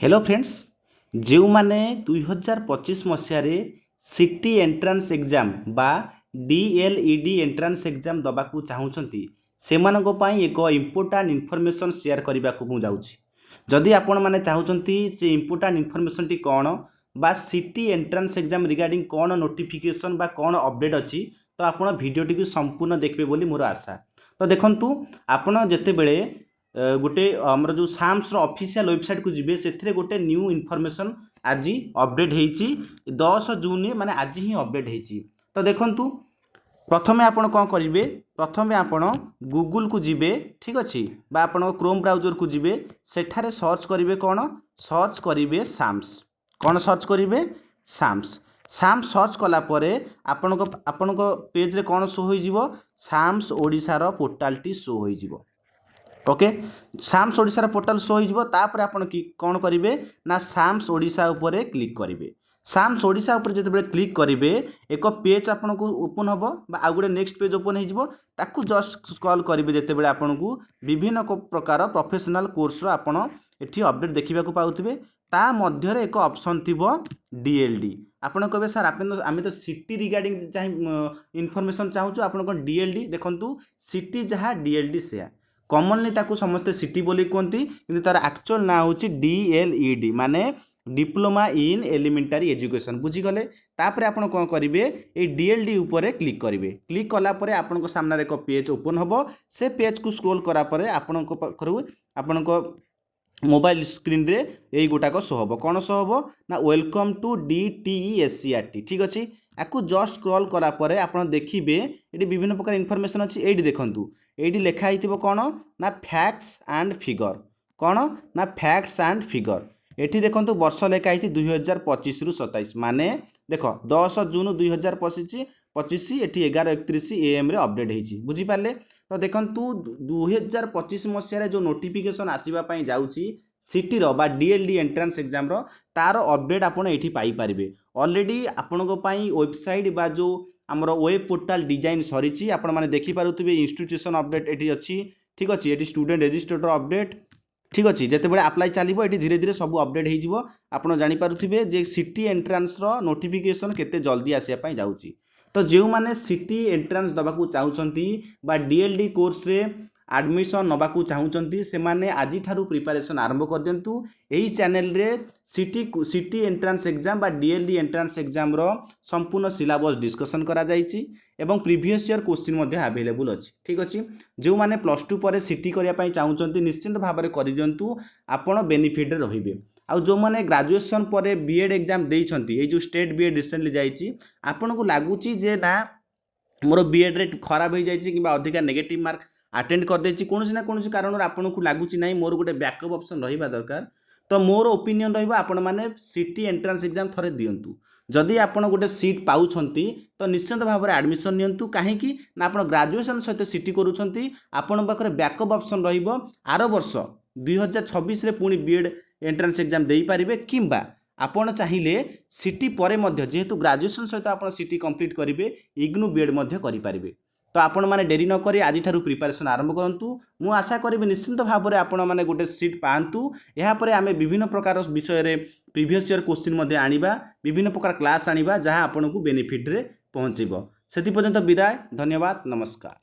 Hello friends, जो माने 2025 मसीह city entrance exam बा डीएलईडी एंट्रांस एग्जाम दबाकू चाहूँगी से एक इम्पोर्टाट इनफॉरमेशन शेयर करने को मुझे जदि आपण मैंने चाहूँगी जे इम्पोर्टाट इनफॉरमेशन टी कौन बा सिटी एंट्रांस एग्जाम रिगार्डिंग कौन नोटिफिकेशन बा कौन अपडेट अच्छी तो आपण भिडियोटी को संपूर्ण देखबे बोली मोर आशा। तो देखंतु आपण जेतेबेले गोटे आमर जो साम्स ऑफिशियल वेबसाइट को जीवे से गोटे न्यू इनफॉरमेशन आज अपडेट होती 10 जून माने आज ही अपडेट होती। तो देखंतु प्रथमे आपण कौन करेंगे, प्रथमे आपण गूगल को जीवे, ठीक अच्छे, बा आपण क्रोम ब्राउजर को जीवे, सेठारे सर्च करेंगे कौन सर्च करेंगे साम्स, कौन सर्च करेंगे साम्स। साम्स सर्च कलापर आपण पेज रे कौन शो हो साम्स ओडिशार पोर्टालटी शो हो। ओके, साम्स ओडिशार पोर्टाल शो हो तापर आपण कौन करेंगे ना साम्स ओडिशा उपरे क्लिक करेंगे। साम्स ओडिशा उपरे जिते क्लिक करेंगे एक पेज आपन को ओपन हम आउ गोटे नेक्स्ट पेज ओपन हो जस्ट स्क्रॉल करेंगे जिते बड़े आपन को विभिन्न प्रकार प्रोफेशनल कोर्स आपन एठी अपडेट देखा पाउथिबे। ता मध्य एक ऑप्शन थिबो डीएलडी। आपन कहबे सर आमे तो सिटी रिगार्डिंग इनफॉरमेशन चाहूँ आपन को डीएलडी देखंतु सिटी जहाँ डीएलडी से कॉमनली ताकू समस्ते सिटी बोली कहती कि तार एक्चुअल ना हूँ डीएलईडी माने डिप्लोमा इन एलिमेंटारी एजुकेशन बुझीगले। तापर आपन कौन करेंगे ये डीएलडी उपरे क्लिक करेंगे। क्लिक कलापर आपन सामने एक पेज ओपन हम से पेज को स्क्रोल करापर आपण आपण मोबाइल स्क्रीन रे यही गोटाक शो हम कौन शो हम ना वेलकम टू DTESCRT, ठीक अच्छे। आपको जस्ट स्क्रॉल करापर आपन देखिए ये विभिन्न प्रकार इनफॉरमेशन अच्छी। ये देखंतु ये लिखाई कौन ना फैक्ट्स एंड फिगर, कौन ना फैक्ट्स एंड फिगर। ये देखो वर्ष लिखाई 2025 रु 27 माने देख 10 जून 2025 ये 11:31 AM अपडेट होती बुझीपारे। तो देखु 2025 मसीह जो नोटिफिकेशन आसवाई जाऊँगी सिटीर बा डीएलडी एंट्रांस एग्जाम तार अपडेट आपड़ ये पाइपर। ऑलरेडी आपण वेबसाइट बा जो आमर वेब पोर्टाल डिजाइन सरी आपण मैंने देखिपे इंस्टीट्यूशन अपडेट ये अच्छी, ठीक अच्छे। ये स्टूडेंट रजिस्टर अपडेट, ठीक अच्छे। जिते अप्लाई चलो ये धीरे धीरे सब अपडेट हो आपड़ जानीपे जे सिटी एंट्रांस नोटिफिकेशन केते जल्दी आसापी जाऊँगी। तो जो मैंने सिटी एंट्रांस दबाकू चाहूँगी बा डीएलडी कोर्स रे एडमिशन नबाकू चाहूँगी से माने आज ठारू प्रिपरेशन आरंभ कर दिंतु। यही चैनल रे सिटी एंट्रांस एग्जाम बा डीएलडी एंट्रांस एग्जाम रो संपूर्ण सिलेबस डिस्कशन करा जायछि एवं प्रीवियस ईयर क्वेश्चन मध्य अवेलेबल अच्छी, ठीक अच्छे। जो मैंने +2 पर सिटी करने चाहूँगी निश्चिंत भाव में कर दिंतु आपण बेनिफिट रे आ जो मैंने ग्रेजुएशन पर बीएड एग्जाम देइछंती ये जो स्टेट बीएड रिसेंटली जाइछि आपन को लागुची जे ना मोर बीएड रे खराब हो जाइछि कि अधिका नेगेटिव मार्क अटेंड कर देछि कोनोसी ना कोनोसी कारण आपन को लागुची नहीं मोर गोटे बैकअप ऑप्शन रहिबा दरकार। तो मोर ओपिनियन रहिबा आपण माने सिटी एंट्रांस एग्जाम थरे दियंतु। जदि आपन गोटे सीट पाउछंती तो निश्चित भाव में एडमिशन नियंतु कहीं ना आपन ग्रेजुएशन सहित सिटी करूछंती आपन पाखरे बैकअप ऑप्शन रहिबो आरो वर्ष 2026 रे पुणी बीएड एंट्रांस एग्जाम देई पारिबे किंबा आपण चाहिए सिटी परे मध्य जेहेतु ग्रेजुएशन सहित आप सिटी कंप्लीट करेंगे इग्नू बीएड मध्य करि पारिबे। तो आपण मैंने डेरी न करी आज ठारू प्रिपरेशन आरंभ करूँ। मु आशा करी निश्चिंत भाव में आपण मैंने गोटे सीट पातु। यापर आम विभिन्न प्रकार विषय प्रीवियस ईयर क्वेश्चन आनिबा विभिन्न प्रकार क्लास आनिबा जहाँ आपन को बेनिफिट रे पहुँचब। से पर्यंत विदाय, धन्यवाद, नमस्कार।